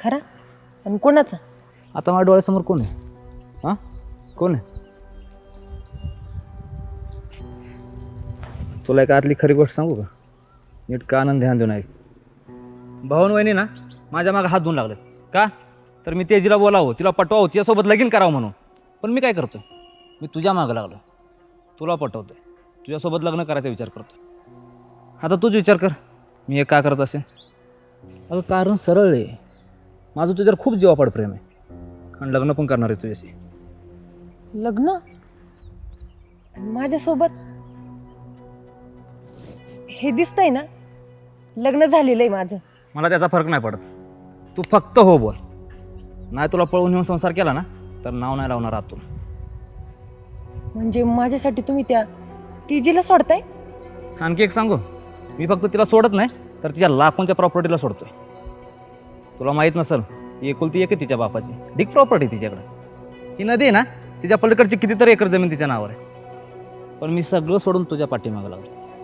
खरा? आणि कोणाचा? आता माझ्या डोळ्यासमोर कोण आहे? हां, कोण आहे? तुला एक आतली खरी गोष्ट सांगू का? नीट कानानं ध्यान देऊन ऐक. भाऊन वहिनी ना माझ्या मागं हात धुवून लागलेत. का? तर मी तेजीला बोलावं, तिला पटवावं, तिच्यासोबत लगीन करावं म्हणून. पण मी काय करतोय? मी तुझ्या मागं लागलो, तुला पटवतोय, तुझ्यासोबत लग्न करायचा विचार करतोय. आता तूच विचार कर, मी हे का करत असेल? अगं कारण सरळ आहे, माझं तुझ्यावर खूप जीवापाड प्रेम आहे आणि लग्न पण करणार आहे तुझ्याशी. लग्न? आणि माझ्यासोबत? हे दिसतंय ना, लग्न झालेलं आहे माझं. मला त्याचा फरक नाही पडत. तू फक्त हो बोल. नाही तुला पळवून येऊन संसार केला ना तर नाव नाही लावणार आतून. म्हणजे माझ्यासाठी तुम्ही त्या तिजीला सोडताय? आणखी एक सांगू, मी फक्त तिला सोडत नाही तर तिच्या लाखोंच्या प्रॉपर्टीला सोडतोय. तुला माहीत नसेल, ही एकुलती एक आहे तिच्या बापाची, ढीक प्रॉपर्टी तिच्याकडे. ही नदी आहे ना, तिच्या पलीकडची कितीतरी एकर जमीन तिच्या नावावर आहे. पण मी सगळं सोडून तुझ्या पाठीमागं लागलो.